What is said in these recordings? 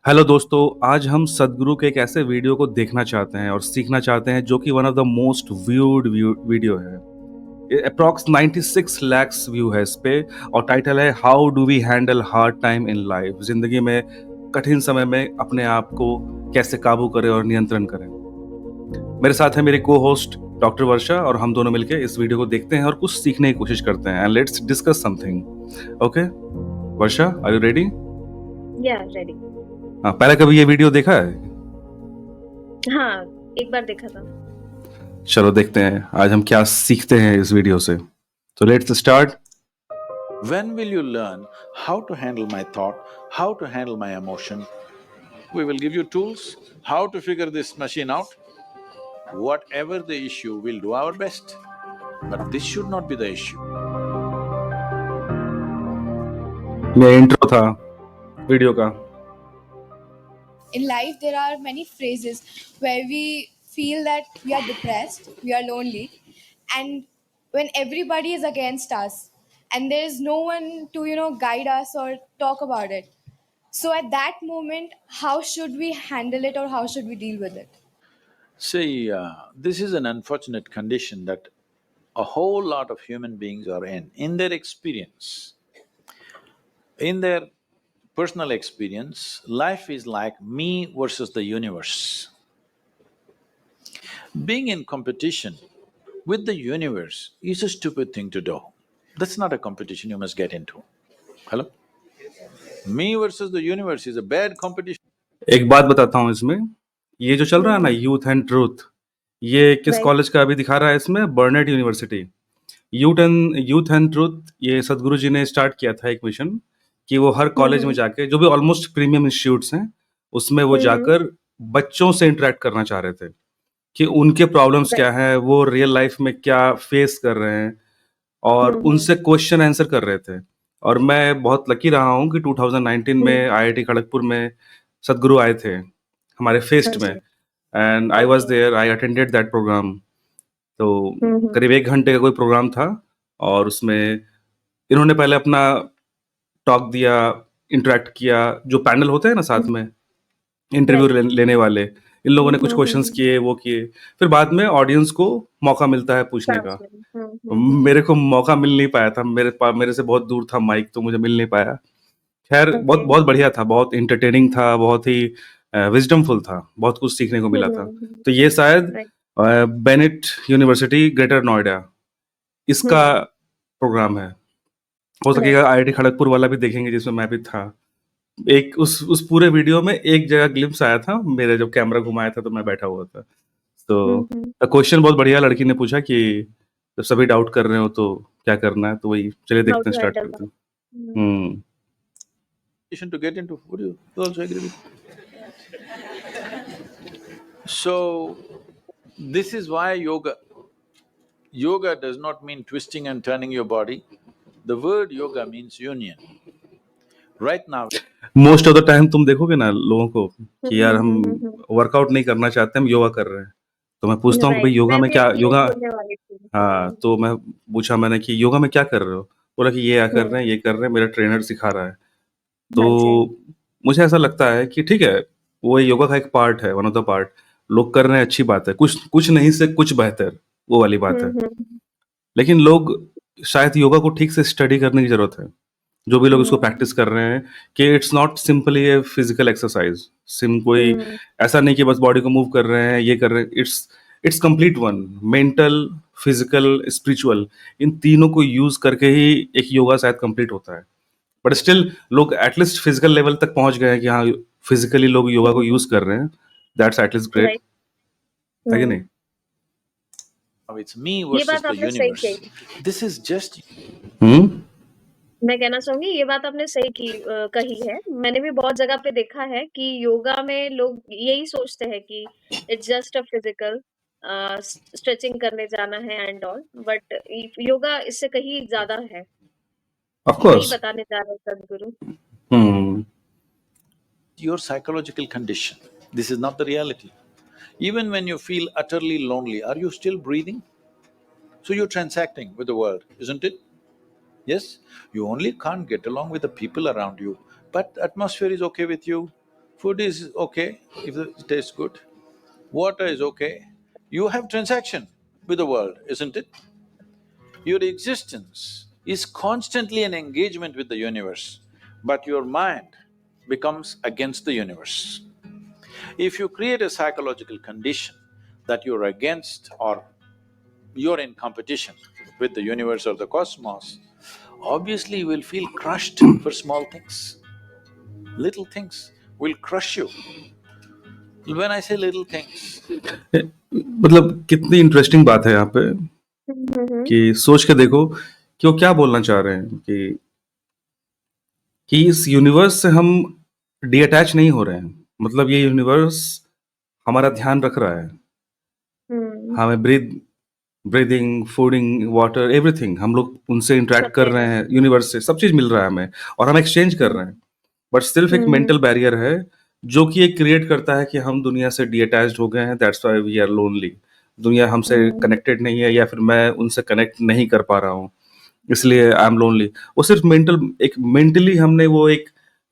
Hello दोस्तों, आज हम सदगुरु के एक ऐसे वीडियो को देखना चाहते हैं और सीखना चाहते हैं जो कि one of the most viewed video है। अप्रॉक्स 96 लैक्स व्यू है इस पे और टाइटल है how do we handle hard time in life. जिंदगी में कठिन समय में अपने आप को कैसे काबू करें और नियंत्रण करें। मेरे साथ है मेरे को होस्ट डॉक्टर वर्षा और हम दोनों मिलकर इस वीडियो को देखते हैं और कुछ सीखने की कोशिश करते हैं। And let's discuss something. Okay Varsha, are you ready? Yeah ready. हाँ, पहले कभी ये वीडियो देखा है? हाँ, एक बार देखा था। चलो देखते हैं आज हम क्या सीखते हैं इस वीडियो से। तो let's start. When will you learn how to handle my thought, how to handle my emotion? We will give you tools, how to figure this machine out. Whatever the issue, we'll do our best. But this should not be the issue. ये intro था video का। In life, there are many phases where we feel that we are depressed, we are lonely, and when everybody is against us, and there is no one to guide us or talk about it. So at that moment, how should we handle it or how should we deal with it? See, this is an unfortunate condition that a whole lot of human beings are in their experience. In their personal experience, life is like me versus the universe. Being in competition with the universe is a stupid thing to do. That's not a competition you must get into. Hello? Me versus the universe is a bad competition. एक बात बताता हूँ इसमें, ये जो चल रहा है ना यूथ एंड ट्रूथ, ये किस Right. कॉलेज का अभी दिखा रहा है इसमें? बर्नेट यूनिवर्सिटी। यूथ एंड ट्रूथ ये सदगुरु जी ने स्टार्ट किया था एक मिशन कि वो हर कॉलेज में जाके, जो भी ऑलमोस्ट प्रीमियम इंस्टीट्यूट्स हैं उसमें वो जाकर बच्चों से इंटरेक्ट करना चाह रहे थे कि उनके प्रॉब्लम्स क्या हैं, वो रियल लाइफ में क्या फेस कर रहे हैं और उनसे क्वेश्चन आंसर कर रहे थे। और मैं बहुत लकी रहा हूँ कि 2019 में आईआईटी खड़गपुर में सदगुरु आए थे हमारे फेस्ट में, and I was there, I attended that program. तो करीब 1 घंटे का कोई प्रोग्राम था और उसमें इन्होंने पहले अपना टॉक दिया, इंटरेक्ट किया, जो पैनल होते हैं ना साथ में इंटरव्यू लेने वाले, इन लोगों ने कुछ क्वेश्चंस किए, वो किए, फिर बाद में ऑडियंस को मौका मिलता है पूछने का। मेरे को मौका मिल नहीं पाया था, मेरे से बहुत दूर था माइक, तो मुझे मिल नहीं पाया। खैर बहुत बहुत बढ़िया था, बहुत इंटरटेनिंग था, बहुत ही विजडमफुल था, बहुत कुछ सीखने को मिला था। तो ये शायद बेनेट यूनिवर्सिटी ग्रेटर नोएडा इसका प्रोग्राम है। हो सकेगा आईआईटी खड़गपुर वाला भी देखेंगे जिसमें मैं भी था। एक उस पूरे वीडियो में एक जगह ग्लिम्स आया था, मेरे जब कैमरा घुमाया था तो मैं बैठा हुआ था। तो क्वेश्चन बहुत बढ़िया लड़की ने पूछा कि जब सभी डाउट कर रहे हो तो क्या करना है, तो वही चलिए देखते हैं, स्टार्ट करते हैं। To get into, would you also agree with? So, this is why yoga does not mean twisting and turning your body. The word yoga means union. Right now, most of the time तुम देखोगे ना लोगों को कि यार हम workout नहीं करना चाहते, हम योगा कर रहे हैं। तो मैं पूछता हूँ कि भाई योगा में क्या, योगा, हाँ, तो मैं पूछा मैंने कि योगा में क्या कर रहे हो? बोला कि ये कर रहे हैं, ये कर रहे हैं, मेरा ट्रेनर सिखा रहा है। तो मुझे ऐसा लगता है कि ठीक है, वो योगा का एक पार्ट है, वन ऑफ द पार्ट। लोग कर रहे हैं, अच्छी बात है, कुछ नहीं से कुछ बेहतर, वो वाली बात है। लेकिन लोग शायद योगा को ठीक से स्टडी करने की जरूरत है, जो भी लोग इसको प्रैक्टिस कर रहे हैं, कि it's not simply a physical exercise. कोई ऐसा नहीं कि बस बॉडी को मूव कर रहे हैं, ये कर रहे हैं। It's complete one, mental, physical, spiritual, इन तीनों को यूज करके ही एक योगा शायद कंप्लीट होता है। बट स्टिल लोग एटलीस्ट फिजिकल लेवल तक पहुंच गए हैं कि हाँ फिजिकली लोग योगा को यूज कर रहे हैं, दैट्स एटलीस्ट ग्रेट, है कि नहीं? it's me versus the universe. This is just… मैं कहना चाहूंगी ये बात आपने सही कही है। मैंने भी बहुत जगह पे देखा है कि योगा में लोग यही सोचते हैं कि it's just a physical stretching करने जाना है एंड ऑल, बट योगा इससे कहीं ज्यादा है। ऑफ कोर्स, यही बताने जा रहे हैं सदगुरु। your psychological condition. This is not the reality. Even when you feel utterly lonely, are you still breathing? So you're transacting with the world, isn't it? Yes? You only can't get along with the people around you, but atmosphere is okay with you. Food is okay if it tastes good. Water is okay. You have transaction with the world, isn't it? Your existence is constantly an engagement with the universe, but your mind becomes against the universe. If you create a psychological condition that you're against or you're in competition with the universe or the cosmos, obviously you will feel crushed for small things. Little things will crush you. When I say little things, मतलब कितनी interesting बात है यहाँ पे हुँ। कि सोच के देखो कि वो क्या बोलना चाह रहे हैं कि इस यूनिवर्स से हम डिअटैच नहीं हो रहे हैं। मतलब ये यूनिवर्स हमारा ध्यान रख रहा है। हुँ। हमें ब्रीदिंग, फूडिंग, वाटर, एवरीथिंग हम लोग उनसे इंटरैक्ट सब कर दे रहे रहा है। हैं, यूनिवर्स से सब चीज़ मिल रहा है हमें और हम एक्सचेंज कर हुँ। रहे हैं। बट सिर्फ एक हुँ, मेंटल बैरियर है जो कि ये क्रिएट करता है कि हम दुनिया से डिअटैच्ड हो गए हैं, that's why we are lonely. दुनिया हमसे हुँ, कनेक्टेड नहीं है या फिर मैं उनसे कनेक्ट नहीं कर पा रहा हूँ, इसलिए आई एम लोनली। वो सिर्फ मेंटली हमने वो एक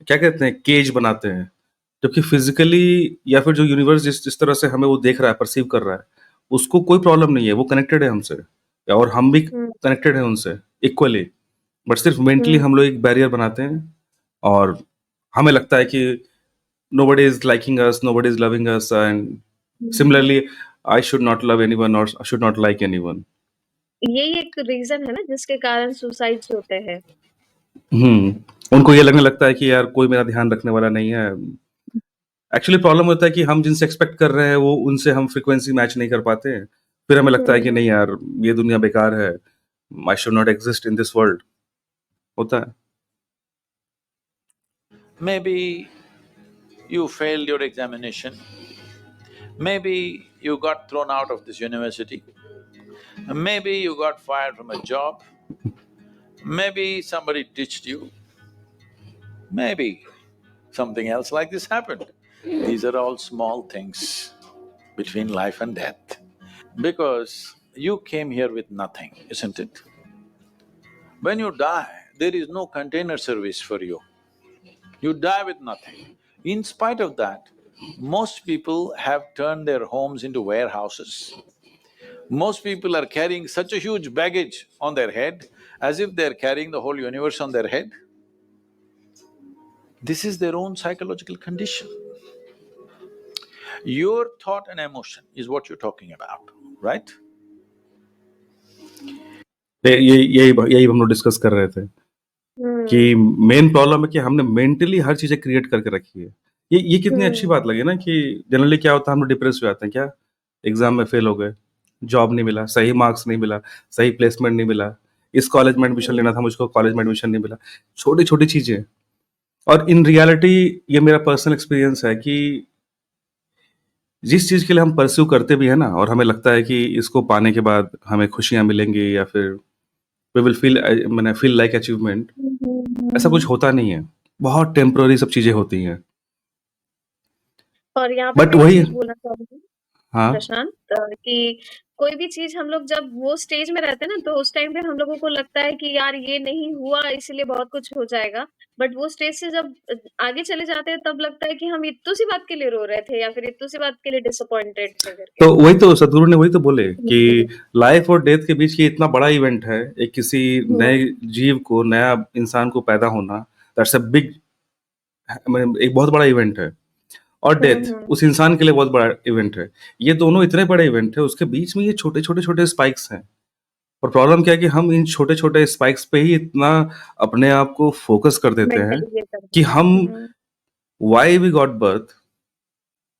क्या कहते हैं केज बनाते हैं, जबकि फिजिकली या फिर जो यूनिवर्स जिस जिस तरह से हमें वो देख रहा है, परसीव कर रहा है, उसको कोई प्रॉब्लम नहीं है, वो कनेक्टेड है हमसे और हम भी हुँ, कनेक्टेड हैं उनसे इक्वली। बट सिर्फ मेंटली हुँ, हम लोग एक बैरियर बनाते हैं और हमें लगता है कि nobody is liking us, nobody is loving us, and hmm. similarly, I should not love anyone or I should not like anyone. यही एक रीज़न है ना जिसके कारण सुसाइड्स होते हैं। उनको ये लगने लगता है कि यार कोई मेरा ध्यान रखने वाला नहीं है। एक्चुअली प्रॉब्लम होता है कि हम जिनसे एक्सपेक्ट कर रहे हैं वो उनसे हम फ्रीक्वेंसी मैच नहीं कर पाते हैं। फिर हमें लगता है कि हुँ, नहीं यार ये दुनिया बेकार है, I should not exist in this world, होता है। maybe you failed your examination, maybe you got thrown out of this university, maybe you got fired from a job, maybe somebody ditched you, maybe something else like this happened. These are all small things between life and death. Because you came here with nothing, isn't it? When you die, there is no container service for you. You die with nothing. In spite of that, most people have turned their homes into warehouses. Most people are carrying such a huge baggage on their head as if they're carrying the whole universe on their head. This is their own psychological condition. Your thought and emotion is what you're talking about, right? यही हम लोग discuss कर रहे थे कि हुँ, main problem है कि हमने मेंटली हर चीजें क्रिएट करके रखी है। ये कितनी अच्छी हुँ, बात लगी ना कि जनरली क्या होता है हम लोग डिप्रेस हो जाते हैं, क्या एग्जाम में फेल हो गए, जॉब नहीं मिला, सही मार्क्स नहीं मिला, सही प्लेसमेंट नहीं मिला, इस कॉलेज में एडमिशन हुँ, लेना था मुझको, कॉलेज में एडमिशन नहीं मिला, छोटी छोटी चीजें। और इन रियलिटी ये मेरा पर्सनल एक्सपीरियंस है कि जिस चीज के लिए हम परस्यू करते भी है ना और हमें लगता है कि इसको पाने के बाद हमें खुशियां मिलेंगी या फिर वी विल फील मैंने फील लाइक अचीवमेंट, हुँ, हुँ, ऐसा कुछ हुँ। होता नहीं है। बहुत टेम्पररी सब चीज़ें होती हैं। और यहाँ पे बट मैं एक वही चीज़ बोलना चाहूँगी हाँ, प्रशांत कि कोई भी चीज़ हम लोग जब वो स्टेज में रहते हैं ना, तो उस टाइम पे हम लोगों को लगता है कि यार ये नहीं हुआ इसलिए बहुत कुछ हो जाएगा। बट वो स्टेज से जब आगे चले जाते हैं तब लगता है कि हम इत्तू-सी बात के लिए रो रहे थे या फिर इत्तू-सी बात के लिए डिसअपॉइंटेड थे करके। तो वही तो सद्गुरु ने वही तो बोले कि हुँ, लाइफ़ और डेथ के बीच ये इतना बड़ा इवेंट है, एक किसी हुँ, नए जीव को, नया इंसान को पैदा होना, दैट्स अ बिग एक बहुत बड़ा इवेंट है। और हुँ, डेथ हुँ, उस इंसान के लिए बहुत बड़ा इवेंट है। ये दोनों इतने बड़े इवेंट है, उसके बीच में ये छोटे-छोटे स्पाइक्स हैं। और प्रॉब्लम क्या है कि हम इन छोटे-छोटे स्पाइक्स पे ही इतना अपने आप को फ़ोकस कर देते हैं मेंटली ये कर कि देते हम हैं। Hmm, why we got birth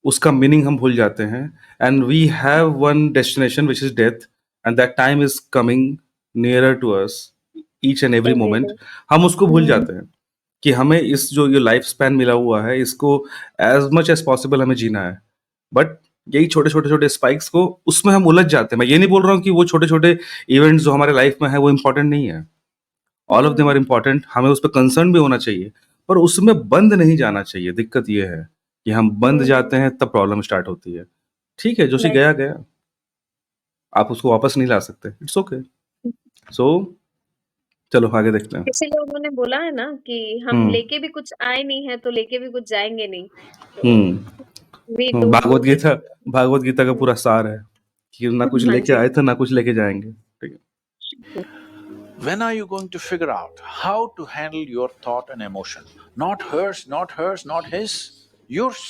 उसका मीनिंग हम भूल जाते हैं and we have one destination which is death and that time is coming nearer to us each and every every day. Moment. हम उसको भूल हुँ, जाते हैं कि हमें इस जो ये लाइफ स्पैन मिला हुआ है इसको एज मच एज पॉसिबल हमें जीना है। बट यही छोटे स्पाइक्स को उसमें हम उलझ जाते हैं। मैं ये नहीं बोल रहा हूँ कि वो छोटे इवेंट्स जो हमारे लाइफ में है वो इंपॉर्टेंट नहीं है, all of them are hmm, important, हमें उस पर कंसर्न भी होना चाहिए, पर उसमें बंद नहीं जाना चाहिए। दिक्कत ये है कि हम बंद हुँ, जाते हैं तब प्रॉब्लम स्टार्ट होती है। ठीक है, जो सी राइट। गया गया, आप उसको वापस नहीं ला सकते, इट्स ओके। सो चलो आगे देखते हैं। इसीलिए उन्होंने बोला है ना कि हम हम्म लेके भी कुछ आए नहीं है तो लेके भी कुछ जाएंगे नहीं, तो hmm we don't know this. Bhagavad Gita का पूरा सार है कि ना कुछ हाँ लेके जी। आए थे ना कुछ लेके जाएंगे। ठीक है। When are you going to figure out how to handle your thought and emotion? Not hers, not hers, not his, yours.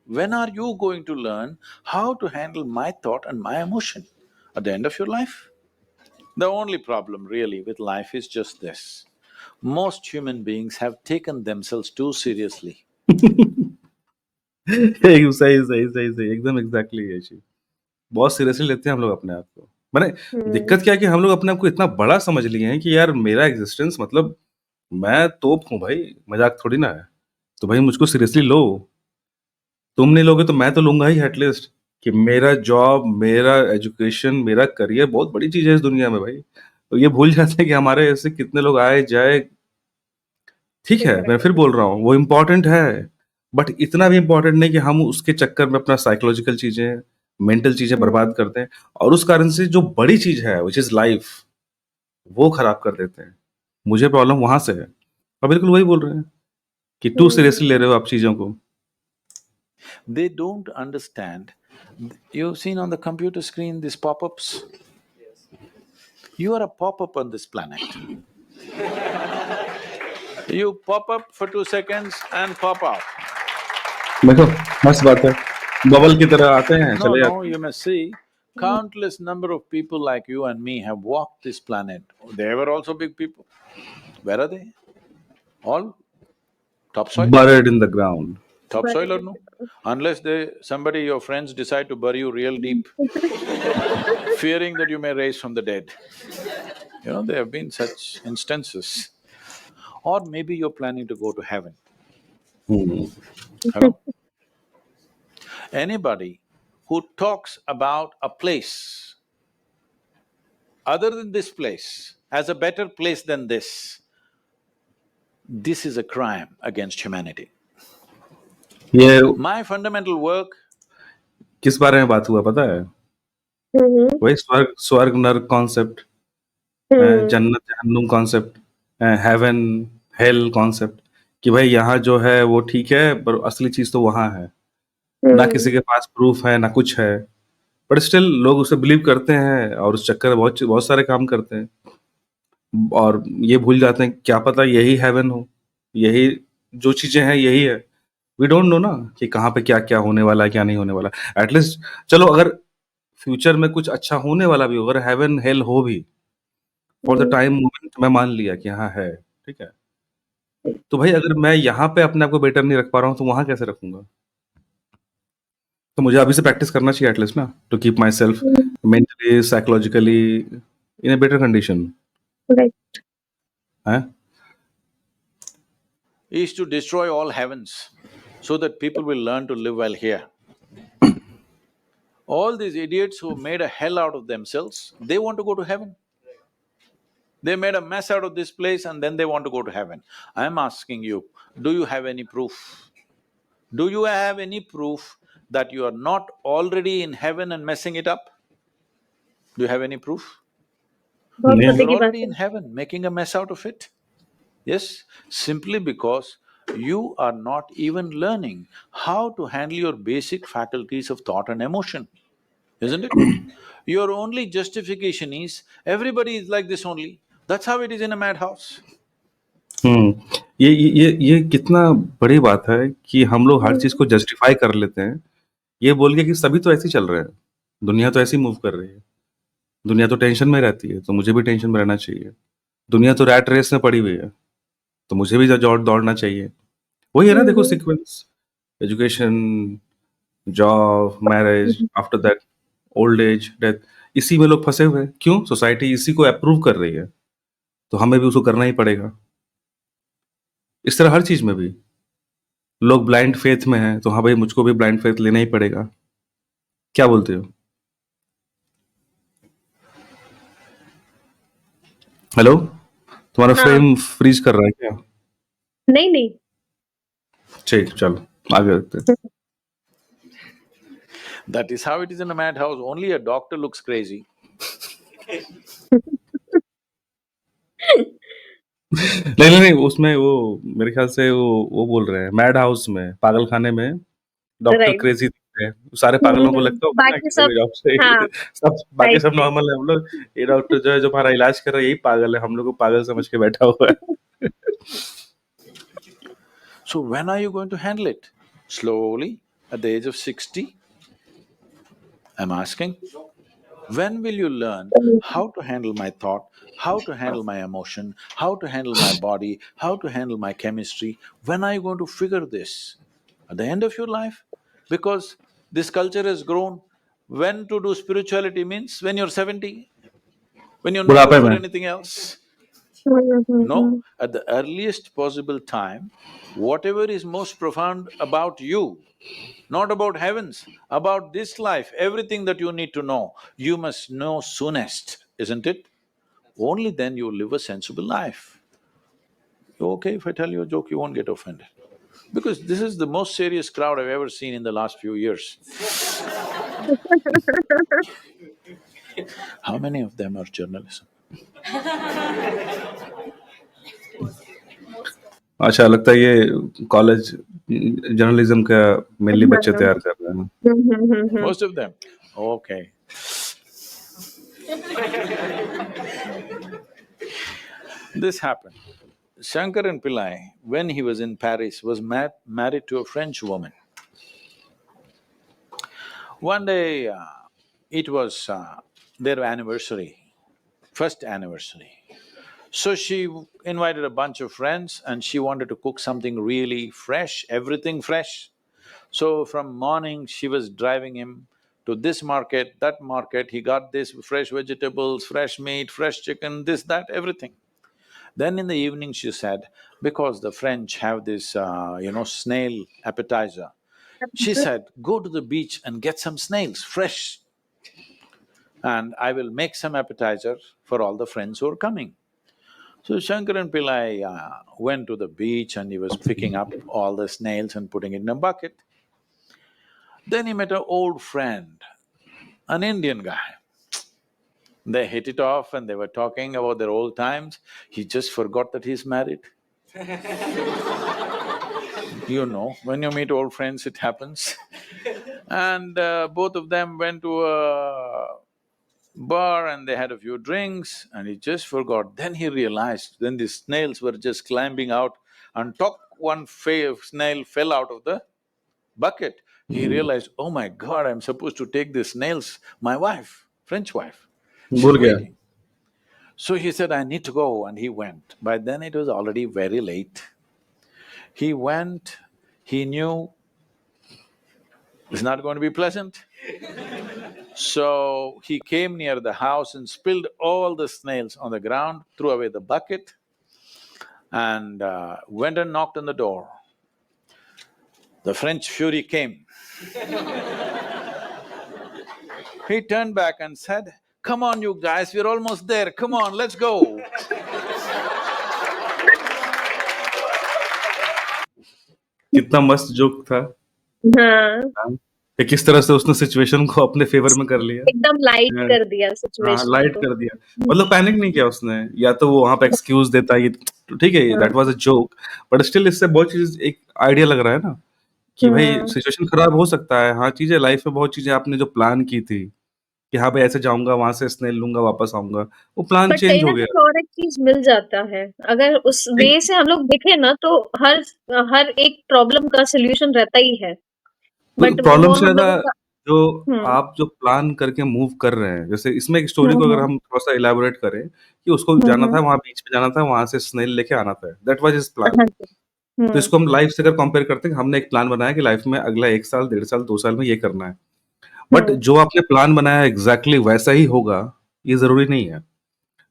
When are you going to learn how to handle my thought and my emotion? At the end of your life? The only problem really with life is just this. Most human beings have taken themselves too seriously. सही सही सही सही सही एकदम exactly ये चीज बहुत seriously लेते हैं हम लोग अपने आप को। मैंने हम्म। दिक्कत क्या है कि हम लोग अपने आप को इतना बड़ा समझ लिए हैं कि यार मेरा एग्जिस्टेंस मतलब मैं तोप हूँ भाई, मजाक थोड़ी ना है। तो भाई मुझको सीरियसली लो। तुम नहीं लोगे तो मैं तो लूंगा ही एटलीस्ट, कि मेरा जॉब, मेरा एजुकेशन, मेरा करियर बहुत बड़ी चीज है इस दुनिया में भाई। तो ये भूल जाते हैं कि हमारे ऐसे कितने लोग आए जाए। ठीक है, मैं फिर बोल रहा हूँ वो इम्पोर्टेंट है, बट इतना भी इम्पोर्टेंट नहीं कि हम उसके चक्कर में अपना साइकोलॉजिकल चीजें, मेंटल चीजें बर्बाद करते हैं, और उस कारण से जो बड़ी चीज है विच इज लाइफ वो खराब कर देते हैं। मुझे प्रॉब्लम वहां से है। और बिल्कुल वही बोल रहे हैं कि टू सीरियसली ले रहे हो आप चीजों को। They don't understand. You've seen on the computer screen these pop-ups? You are a pop-up on this planet. You pop up for 2 seconds and pop out. देखो मस्त बात है, बबल की तरह आते हैं No, चले no, जाते हैं। you must see, countless number of people like you and me have walked this planet. They were also big people. Where are they? All topsoil? Buried in the ground. Topsoil or no? Unless somebody, your friends decide to bury you real deep, fearing that you may rise from the dead. There have been such instances. Or maybe you're planning to go to heaven. Hmm. Hello? Anybody who talks about a place other than this place as a better place than this is a crime against humanity. ये My fundamental work… किस बारे में बात हुआ पता है? वही स्वर्ग स्वर्ग नर्क कॉन्सेप्ट, जन्नत जहन्नुम कॉन्सेप्ट, हेवन हेल कॉन्सेप्ट, कि भाई यहाँ जो है वो ठीक है पर असली चीज तो वहां है। ना किसी के पास प्रूफ है ना कुछ है, बट स्टिल लोग उसे बिलीव करते हैं और उस चक्कर में बहुत बहुत सारे काम करते हैं और ये भूल जाते हैं क्या पता यही हेवन हो, यही जो चीजें हैं यही है। वी डोंट नो ना कि कहाँ पे क्या क्या होने वाला है क्या नहीं होने वाला। एटलीस्ट चलो अगर फ्यूचर में कुछ अच्छा होने वाला भी हो, अगर हेवन हेल हो भी, फॉर द टाइम मोमेंट मैं मान लिया कि हाँ है, ठीक है। तो भाई अगर मैं यहाँ पे अपने आप को बेटर नहीं रख पा रहा हूँ तो वहां कैसे रखूंगा? तो मुझे अभी से प्रैक्टिस करना चाहिए एटलीस्ट ना, to keep myself mentally psychologically in a better condition है। is to destroy all heavens so that people will learn to live well here. All these idiots who made a hell out of themselves, they want to go to heaven. They made a mess out of this place and then they want to go to heaven. I'm asking you, do you have any proof? Do you have any proof that you are not already in heaven and messing it up? Do you have any proof? बहुत नहीं, मुद्दे You're की बात already है। in heaven, making a mess out of it. Yes, simply because you are not even learning how to handle your basic faculties of thought and emotion, isn't it? Your only justification is, everybody is like this only. That's how it is in a madhouse. ये कितना बड़ी बात है कि हम लोग हर चीज को जस्टिफाई कर लेते हैं ये बोल के कि सभी तो ऐसे ही चल रहे हैं, दुनिया तो ऐसे ही मूव कर रही है, दुनिया तो टेंशन में रहती है तो मुझे भी टेंशन में रहना चाहिए, दुनिया तो रैट रेस में पड़ी हुई है तो मुझे भी दौड़ना चाहिए। वही है ना, देखो sequence, education, job, marriage, after that old age, death, इसी में लोग फंसे हुए हैं। क्यों? सोसाइटी इसी को अप्रूव कर रही है तो हमें भी उसको करना ही पड़ेगा। इस तरह हर चीज में भी लोग ब्लाइंड फेथ में हैं तो हाँ भाई मुझको भी ब्लाइंड फेथ लेना ही पड़ेगा। क्या बोलते हो? हेलो, तुम्हारा हाँ, फ्रेम फ्रीज कर रहा है क्या? नहीं नहीं। ठीक, चलो आगे रखते हैं। That is how it is in a madhouse. Only a doctor looks crazy. नहीं, उसमें वो मेरे ख्याल से वो बोल रहे हैं मैड हाउस में, पागल खाने में डॉक्टर राइट। क्रेज़ी दिखते हैं। सारे पागलों को लगता होगा ना बाकी कि सब मेरे डॉक्टर हाँ, सब बाकी राइट। सब नॉर्मल है, हम लोग ये डॉक्टर जो है जो हमारा इलाज कर रहा है यही पागल है, हम लोग को पागल समझ के बैठा हुआ है। So when are you going to handle it? Slowly, at the age of 60? I'm asking. When will you learn how to handle my thought, how to handle my emotion, how to handle my body, how to handle my chemistry? When are you going to figure this? At the end of your life? Because this culture has grown. When to do spirituality means when you're 70, when you're no good बुढ़ापे for में। anything else. Hmm, hmm, No, hmm. at the earliest possible time, whatever is most profound about you, not about heavens, about this life, everything that you need to know, you must know soonest, isn't it? Only then you will live a sensible life. Okay, if I tell you a joke, you won't get offended. Because this is the most serious crowd I've ever seen in the last few years. How many of them are journalism? अच्छा, लगता है ये college journalism का mainly हाँ, बच्चे हाँ। तैयार कर रहे हैं। हुँ, हुँ, हुँ, हुँ। Most of them? Okay. This happened. Shankaran Pillai, when he was in Paris, was married to a French woman. One day, it was their anniversary, first anniversary. So she invited a bunch of friends and she wanted to cook something really fresh, everything fresh. So from morning, she was driving him to this market, that market, he got this fresh vegetables, fresh meat, fresh chicken, this, that, everything. Then in the evening she said, because the French have this, snail appetizer, she said, go to the beach and get some snails, fresh, and I will make some appetizer for all the friends who are coming. So Shankaran Pillai went to the beach and he was picking up all the snails and putting it in a bucket. Then he met an old friend, an Indian guy. They hit it off and they were talking about their old times. He just forgot that he's married. You know, when you meet old friends, it happens. And both of them went to a bar and they had a few drinks and he just forgot. Then he realized, then the snails were just climbing out and top one snail fell out of the bucket. He realized, oh my God, I'm supposed to take the snails, my wife, French wife, she's भूल गया। waiting. So he said, I need to go, and he went. By then it was already very late. He went, he knew it's not going to be pleasant. So he came near the house and spilled all the snails on the ground, threw away the bucket, and went and knocked on the door. The French fury came. He turned back and said, come on, you guys, we're almost there, come on, let's go. कितना मस्त joke था। हाँ, हाँ, कि किस तरह से उसने सिचुएशन को अपने फेवर में कर लिया। एकदम लाइट हाँ, कर दिया हाँ, सिचुएशन लाइट को। कर दिया। मतलब पैनिक नहीं किया उसने, या तो वो वहाँ पे एक्सक्यूज़ देता ये तो ठीक है, हाँ, that was a joke, but still इससे बहुत चीज़ एक आइडिया लग रहा है ना, कि भाई हुँ। सिचुएशन खराब हो सकता है। हाँ, चीज़ें लाइफ में बहुत चीज़ें आपने जो प्लान की थी, कि हाँ भाई ऐसे जाऊँगा, वहाँ से स्नेल लूँगा, वापस आऊँगा, वो प्लान बट कहीं चेंज न हो कहीं गया। और एक चीज़ मिल जाता है। अगर उस वे नहीं, से हम लोग देखें ना तो हर एक प्रॉब्लम का सॉल्यूशन रहता ही है। तो बट प्रॉब्लम वो से हम ज़्यादा लोगों का जो हुँ, आप जो प्लान करके मूव कर रहे हैं, जैसे इसमें एक स्टोरी हुँ, को अगर हुँ, हम थोड़ा-सा इलैबोरेट करें, कि उसको हुँ, जाना हुँ। था, वहाँ बीच पे जाना था, वहाँ से स्नेल लेके आना था, दैट वाज़ हिज़ प्लान। हाँ जी। तो हुँ, इसको हम लाइफ से अगर कंपेयर करते हैं, हमने एक प्लान बनाया कि लाइफ में अगला 1 साल, 1.5 साल, 2 साल में ये करना है। बट हुँ, जो आपने प्लान बनाया है एग्ज़ैक्टली वैसा ही होगा, ये ज़रूरी नहीं है।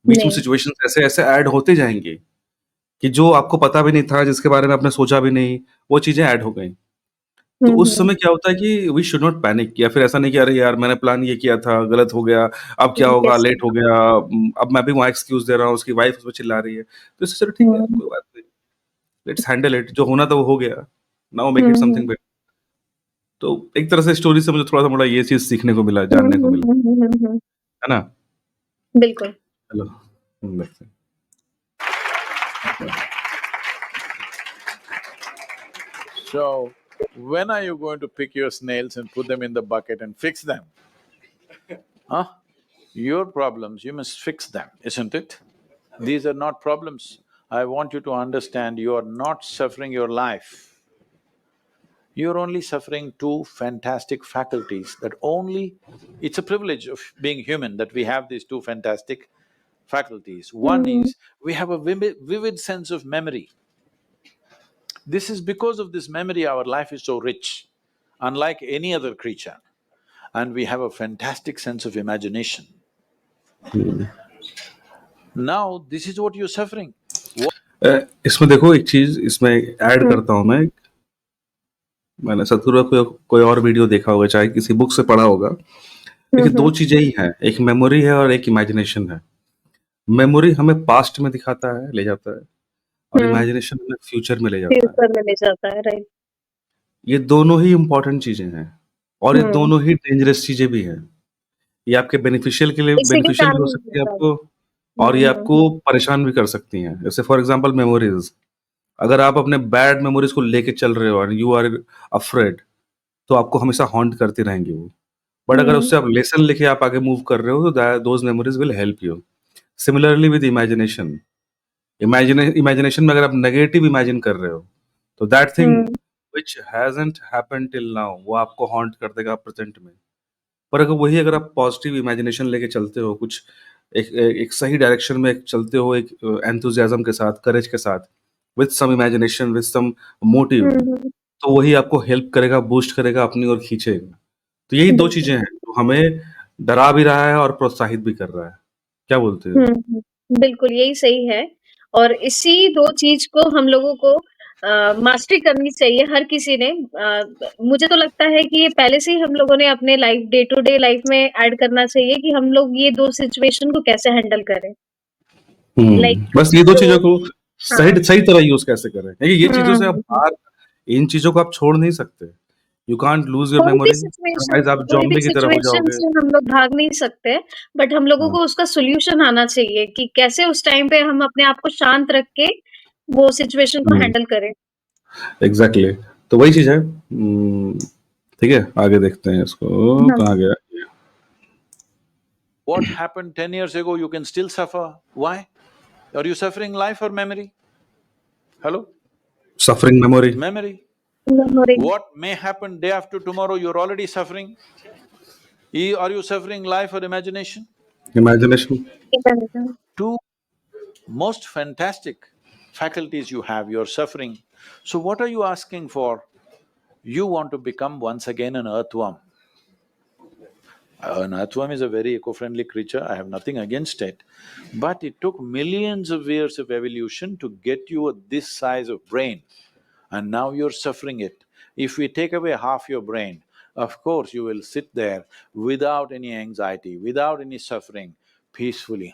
बीच में नहीं। सिचुएशंस ऐसे-ऐसे ऐड होते जाएँगे, कि जो आपको पता भी नहीं था, जिसके बारे में आपने सोचा भी नहीं, वो चीज़ें ऐड हो गई। तो हुँ, उस हुँ। समय क्या होता है कि वी शुड नॉट पैनिक, या फिर ऐसा नहीं कि अरे यार मैंने प्लान ये किया था, गलत हो गया, अब क्या होगा, कैसे लेट हो गया, अब मैं भी वहाँ एक्सक्यूज़ दे रहा हूँ, उसकी वाइफ़ उसपे चिल्ला रही है। तो इससे चलो ठीक है, हुँ, कोई बात नहीं, लेट्स हैंडल इट, जो होना था वो हो गया, now make hmm, it hmm. Something better. तो एक तरह से स्टोरी से मुझे थोड़ा-सा ये चीज़ सीखने को मिला, हुँ, जानने को हुँ, मिला, हुँ, हुँ, हुँ, हुँ। है ना? बिल्कुल। चलो, देखते हैं। So, when are you going to pick your snails and put them in the bucket and fix them? Huh? Your problems, you must fix them, isn't it? These are not problems. I want you to understand, you are not suffering your life. You're only suffering two fantastic faculties that only… It's a privilege of being human that we have these two fantastic faculties. One Mhm. is, we have a vivid sense of memory. This is because of this memory our life is so rich, unlike any other creature. And we have a fantastic sense of imagination. Now, this is what you're suffering. इसमें देखो एक चीज इसमें add हुँ, करता हूँ मैं। मैंने सतगुरु का कोई और वीडियो देखा होगा, चाहे किसी बुक से पढ़ा होगा। हुँ, देखिए, दो हुँ। चीजें ही हैं, एक मेमोरी है और एक इमेजिनेशन है। मेमोरी हमें पास्ट में दिखाता है, ले जाता है, और हुँ, इमेजिनेशन हमें फ्यूचर में ले जाता है। फ्यूचर में ले जाता है, राइट। ये दोनों ही इम्पोर्टेंट चीजें हैं, और ये हुँ, दोनों ही डेंजरस चीजें भी हैं। ये आपके बेनिफिशियल के लिए इसी के बेनिफिशियल भी हो कारण सकती है मतलब आपको, और ये हुँ, हुँ, आपको परेशान भी कर सकती हैं। जैसे फॉर एग्जांपल मेमोरीज, अगर आप अपने बैड मेमोरीज को लेके चल रहे हो एंड यू आर अफ्रेड, तो आपको हमेशा हॉन्ट करती रहेंगी वो। बट अगर हुँ, उससे आप लेसन लेके आप आगे मूव कर रहे हो, तो those memories will help you. Similarly with imagination, imagination में अगर आप नेगेटिव इमेजिन कर रहे हो, तो that thing hmm, which hasn't happened till now, वो आपको हॉन्ट कर देगा प्रेजेंट में। पर अगर आप पॉजिटिव इमेजिनेशन लेके चलते हो, कुछ एक सही डायरेक्शन में चलते हो, एक एंथुसियाज्म के साथ, करेज के साथ, with some imagination, with some motive, हुँ, हुँ, तो वही आपको हेल्प करेगा, बूस्ट करेगा, अपनी ओर खींचेगा। तो यही 2 बिल्कुल। चीज़ें हैं, जो हमें डरा भी रहा है और प्रोत्साहित भी कर रहा है। क्या बोलते हो? हुँ, हुँ, बिल्कुल यही सही है और इसी 2 चीज़ को हम लोगों को मास्टरी करनी चाहिए हर किसी ने मुझे तो लगता है कि ये पहले से ही हम लोगों ने अपने life day to day life में ऐड करना चाहिए कि हम लोग ये 2 सिचुएशन को कैसे हैंडल करें। लाइक बस ये 2 जो चीज़ों को हाँ, सही सही तरह यूज़ कैसे करें? क्योंकि ये चीज़ों से आप हुँ, बाहर, इन चीज़ों को आप छोड़ नहीं सकते। You can't lose your memory, otherwise आप कोई भी ज़ॉम्बी की तरह हो सिचुएशन जाओगे। से हम लोग भाग नहीं सकते, बट हम लोगों हाँ, को उसका सॉल्यूशन आना चाहिए कि कैसे उस टाइम पे हम अपने आप को शांत रख के वो सिचुएशन को हुँ, हैंडल करें। एग्ज़ैक्टली। तो वही चीज़ है। ठीक है, आगे देखते हैं इसको, हाँ, कहाँ गया? What happened 10 years ago, you can still suffer. Why? Are you suffering life or memory? Hello? Suffering memory, Memory. Memory What may happen day after tomorrow, you're already suffering. Are you suffering life or imagination? Imagination. Two most fantastic faculties you have, you're suffering. So what are you asking for? You want to become once again an earthworm. An earthworm is a very eco-friendly creature, I have nothing against it. But it took millions of years of evolution to get you this size of brain, and now you're suffering it. If we take away half your brain, of course you will sit there without any anxiety, without any suffering, peacefully.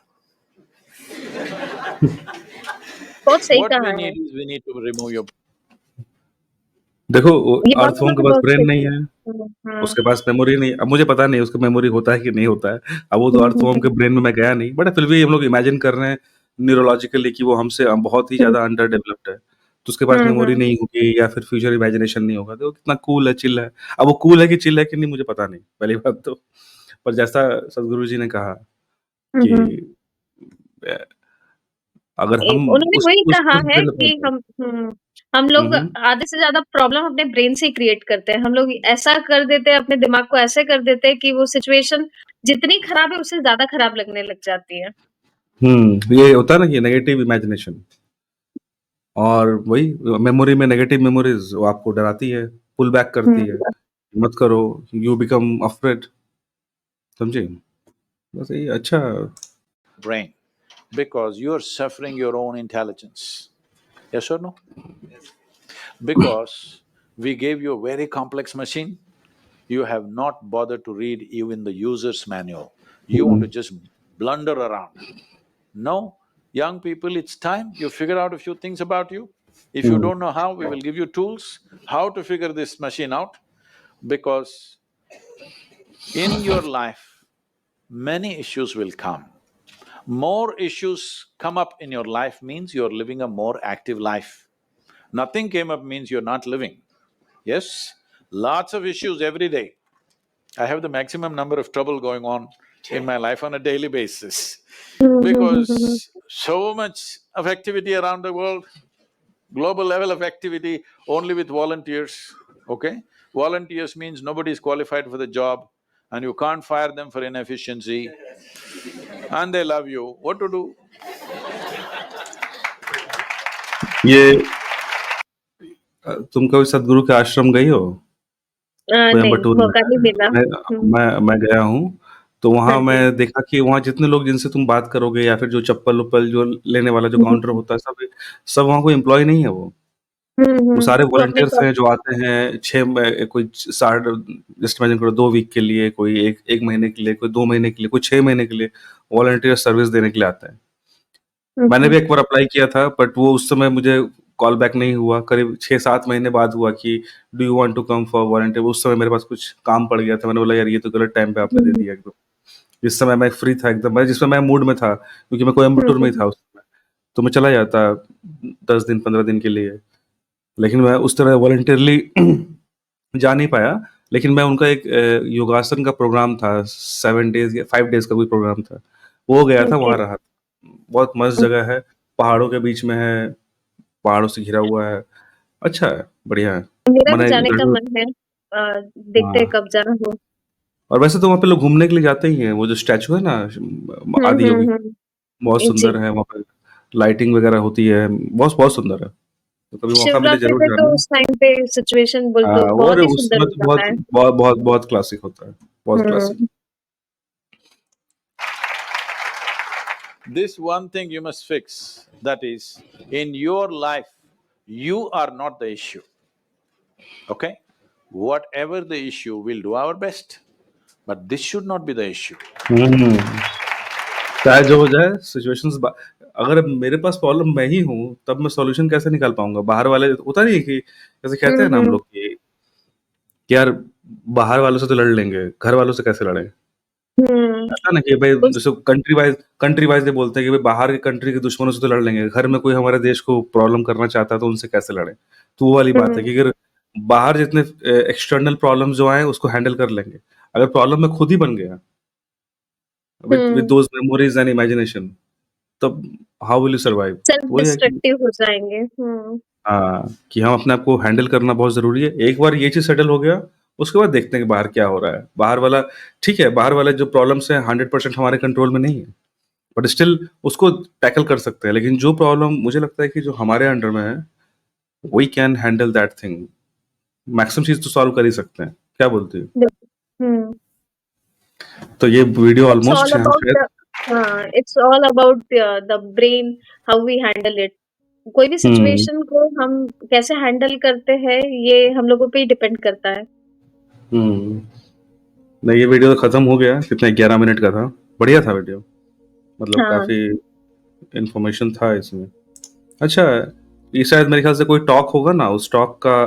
बहुत सही What we कहा है। need is, we need to remove your… देखो, ये बात earthworm के उन्होंने पास बहुत ब्रेन सही नहीं की। है, हाँ। उसके पास मेमोरी नहीं। अब मुझे पता नहीं उसको मेमोरी होता है कि नहीं होता है। अब वो तो हुँ, हुँ, अर्थवॉर्म के हुँ। ब्रेन में मैं गया नहीं, बट फिर भी हम लोग इमेजिन कर रहे हैं न्यूरोलॉजिकली कि वो हमसे बहुत ही हुँ, ज़्यादा अंडर डेवलप्ड है। तो उसके पास हुँ, मेमोरी हुँ। नहीं होगी या फिर फ्यूचर इमेजिनेशन नहीं होगा, तो वो कितना कूल है, चिल है। अब वो कूल है कि चिल है कि नहीं, मुझे पता नहीं, पहली बात तो। पर जैसा सद्गुरु जी ने कहा हुँ, कि हुँ। अ, अगर हम उन्होंने उस वही उस कहा उस है ब्रेन कि हम हुँ, लोग हुँ। आधे से ज़्यादा प्रॉब्लम अपने ब्रेन से ही क्रिएट करते हैं। हम लोग ऐसा कर देते हैं, अपने दिमाग को ऐसे कर देते हैं कि वो सिचुएशन जितनी खराब है उससे ज़्यादा खराब लगने लग जाती है। ये होता है ना कि नेगेटिव इमेजिनेशन, और वही मेमोरी में नेगेटिव मेमोरीज़ वो आपको डराती है, पुल बैक करती है, हुँ। मत करो, यू बिकम अफ्रेड, समझे? बस यही अच्छा। brain, because you're suffering your own intelligence. Yes or no? Because we gave you a very complex machine, you have not bothered to read even the user's manual. You want hmm, to just blunder around. No, young people, it's time you figure out a few things about you. If you hmm, don't know how, we will give you tools how to figure this machine out, because in your life, many issues will come. More issues come up in your life means you're living a more active life. Nothing came up means you're not living. Yes, lots of issues every day. I have the maximum number of trouble going on in my life on a daily basis because so much of activity around the world, global level of activity only with volunteers, okay? Volunteers means nobody is qualified for the job and you can't fire them for inefficiency and they love you, what to do? ये तुम कभी सदगुरु के आश्रम गई हो नहीं, कोयम्बटूर में? मौका नहीं मिला। मैं गया हूँ, तो हाँ वहाँ जी। मैं देखा कि वहाँ जितने लोग जिनसे तुम बात करोगे या फिर जो चप्पल-वप्पल जो लेने वाला जो काउंटर होता है, सब वहाँ कोई एम्प्लॉयी नहीं है वो। वो सारे वो अपने वॉलंटियर्स हैं जो आते हैं 6 में कोई 60 जस्ट इमेजिन करो 2 वीक के लिए, कोई 1 महीने के लिए, कोई 2 महीने के लिए, कोई 6 महीने के लिए वॉलंटियर सर्विस देने के लिए आता है। मैंने भी एक बार अप्लाई किया था बट वो उस समय मुझे कॉल बैक नहीं हुआ, करीब 6-7 महीने बाद हुआ कि do you want to come for volunteer? उस समय मेरे पास कुछ काम पड़ गया था, मैंने बोला यार ये तो गलत टाइम पे आपने दे दिया एकदम। जिस समय मैं फ्री था एकदम, मैं जिसमें मैं मूड में था क्योंकि मैं कोयम्बटूर में ही था उस समय, तो मैं चला जाता 10 दिन 15 दिन के लिए। लेकिन मैं उस तरह वॉलंटियरली जा नहीं पाया, लेकिन मैं उनका एक योगासन का प्रोग्राम था 7 डेज़ या 5 डेज़ का कोई प्रोग्राम था, वो गया था, वहाँ रहा। बहुत मस्त जगह है, पहाड़ों के बीच में है, पहाड़ों से घिरा हुआ है, अच्छा है, बढ़िया है। मेरा भी मैंने जाने का ज़रूर मन है, देखते हैं हाँ, कब जाना हो। और वैसे तो वहाँ पे लोग घूमने के लिए जाते ही हैं, वो जो स्टैचू है ना आदि योगी, बहुत जी। सुंदर है, वहाँ पे लाइटिंग वगैरह होती है, बहुत बहुत सुंदर है। तो कभी मौका मिले शिवरात्रि ज़रूर पे तो जाना। उस टाइम पे सिचुएशन बोल तो और बहुत ही उस सुंदर समय हो तो जाता है। बहुत क्लासिक होता है, बहुत classic. This one thing you must fix, that is, in your life, you are not the issue, okay? Whatever the issue, we'll do our best, but this should not be the issue. चाहे जो हो जाए situations अगर मेरे पास problem मैं ही हूँ, तब मैं सॉल्यूशन कैसे निकाल पाऊँगा? बाहर वाले होता नहीं है कि जैसे कहते हैं ना हम लोग कि यार बाहर वालों से तो लड़ लेंगे, घर वालों से कैसे लड़ें? ऐसा ना कि भाई उस जैसे कंट्री वाइज़ ये बोलते हैं कि भाई बाहर के कंट्री के दुश्मनों से तो लड़ लेंगे, घर में कोई हमारे देश को प्रॉब्लम करना चाहता है तो उनसे कैसे लड़ें? तो वो वाली बात है कि अगर बाहर जितने एक्सटर्नल प्रॉब्लम्स जो आएँ उसको हैंडल कर लेंगे। अगर प्रॉब्लम मैं खुद ही बन गया with those memories and imagination तब how will you survive? Self वही है कि डिस्ट्रक्टिव हो जाएँगे। हाँ, कि हम अपने आप को हैंडल करना बहुत ज़रूरी है। एक बार ये चीज़ सेटल हो गया, उसके बाद देखते हैं कि बाहर क्या हो रहा है। बाहर वाला ठीक है, बाहर वाले जो प्रॉब्लम्स हैं 100% हमारे कंट्रोल में नहीं है, बट स्टिल उसको टैकल कर सकते हैं। लेकिन जो प्रॉब्लम मुझे लगता है कि जो हमारे अंडर में है, we can handle that thing. Maximum चीज़ तो सॉल्व कर ही सकते हैं। क्या बोलती हो? हुँ। तो ये वीडियो It's ऑलमोस्ट all यहाँ about शायद it's all about the brain, how we handle it. कोई भी हुँ, सिचुएशन को हम कैसे हैंडल करते हैं, ये हम लोगों पे ही डिपेंड करता है। हुँ। नहीं, ये वीडियो तो खत्म हो गया, कितना 11 मिनट का था। बढ़िया था वीडियो, मतलब हाँ, काफ़ी इन्फॉर्मेशन था इसमें। अच्छा, ये शायद मेरे ख्याल से कोई टॉक होगा ना, उस टॉक का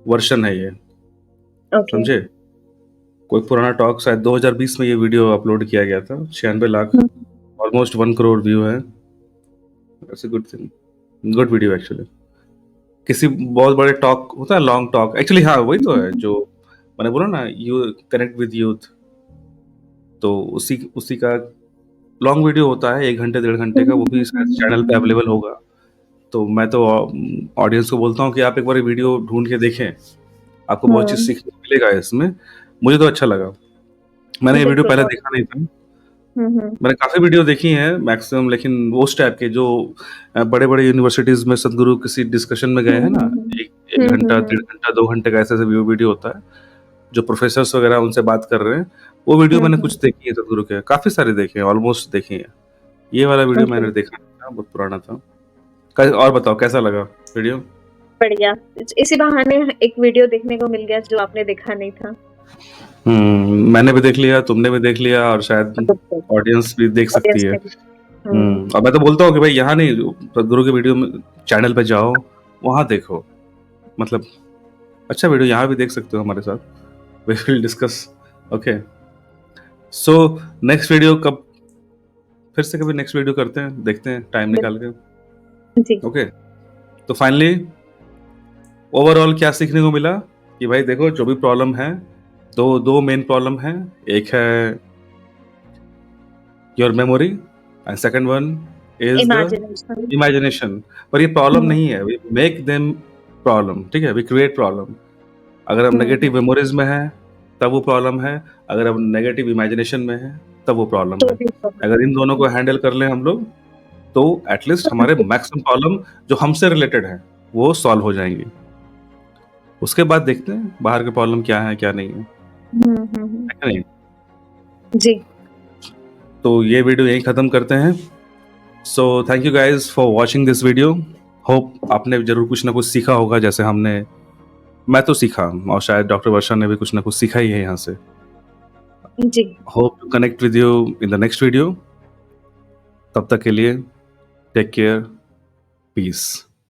वर्ज़न है ये, ओके। समझे? कोई पुराना टॉक शायद 2020 में ये वीडियो अपलोड किया गया था, 96 लाख, हुँ, ऑलमोस्ट 1 करोड़ व्यू है। That's a good thing, good video actually. किसी बहुत बड़े टॉक होता है लॉन्ग टॉक, एक्चुअली हाँ, वही तो है जो मैंने बोला ना यू कनेक्ट विद यूथ, तो उसी उसी का लॉन्ग वीडियो होता है 1 घंटे, डेढ़ घंटे का, वो भी शायद चैनल पे अवेलेबल होगा। तो मैं तो ऑडियंस को बोलता हूँ कि आप एक बार ये वीडियो ढूँढ के देखें, आपको बहुत चीज़ हुँ, सीखने को मिलेगा इसमें। मुझे तो अच्छा लगा। मैंने ये वीडियो बिल्कुल पहले और देखा नहीं था। हुँ, मैंने काफ़ी वीडियो देखी हैं मैक्सिमम, लेकिन उस टाइप के जो बड़े-बड़े यूनिवर्सिटीज़ में सद्गुरु किसी डिस्कशन में गए हैं ना, 1 घंटा, डेढ़ घंटा, 2 घंटे का ऐसे-ऐसे वीडियो होता है, जो प्रोफ़ेसर्स वगैरह उनसे बात कर रहे हैं, वो वीडियो मैंने कुछ देखी है सद्गुरु के, काफ़ी सारे देखे हैं, ऑलमोस्ट देखे हैं। ये वाला वीडियो ओके, मैंने देखा नहीं था, बहुत पुराना था। क और बताओ कैसा लगा वीडियो? बढ़िया। इसी बहाने एक वीडियो देखने को मिल गया जो आपने देखा नहीं था। मैंने भी देख लिया, तुमने भी देख लिया और शायद ऑडियंस भी देख सकती ऑडियंस है। ने भी। हुँ, और मैं तो बोलता हूँ कि भाई यहाँ नहीं, सद्गुरु के वीडियो में चैनल पे जाओ, वहाँ देखो। मतलब अच्छा वीडियो यहाँ भी देख सकते हो हमारे साथ। We will discuss, okay. So next video कब, फिर से कभी नेक्स्ट वीडियो करते हैं, देखते हैं टाइम निकाल के, जी। ओके। तो फाइनली ओवरऑल क्या सीखने को मिला? कि भाई देखो जो भी प्रॉब्लम है, दो मेन प्रॉब्लम है। एक है your memory and second one is the imagination. Imagination. पर ये प्रॉब्लम हुँ, नहीं है, वी मेक देम प्रॉब्लम, ठीक है? We create problem. अगर हम हुँ, नेगेटिव हुँ। मेमोरीज में हैं तब वो प्रॉब्लम है, अगर हम नेगेटिव इमेजिनेशन में हैं तब वो प्रॉब्लम तो है। भी प्रॉब्लम अगर इन दोनों है। को हैंडल कर लें हम लोग, तो एटलीस्ट हमारे मैक्सिमम प्रॉब्लम जो हमसे रिलेटेड हैं वो सॉल्व हो जाएंगी। उसके बाद देखते हैं बाहर के प्रॉब्लम क्या है क्या नहीं है, हुँ, हुँ, हुँ। है कि नहीं? जी। तो ये वीडियो यहीं ख़त्म करते हैं। So thank you guys for watching this video. Hope आपने ज़रूर कुछ ना कुछ सीखा होगा, जैसे हमने, मैं तो सीखा, और शायद डॉक्टर वर्षा ने भी कुछ ना कुछ सीखा ही है यहाँ से। जी। Hope to connect with you in the next video. तब तक के लिए टेक केयर, पीस।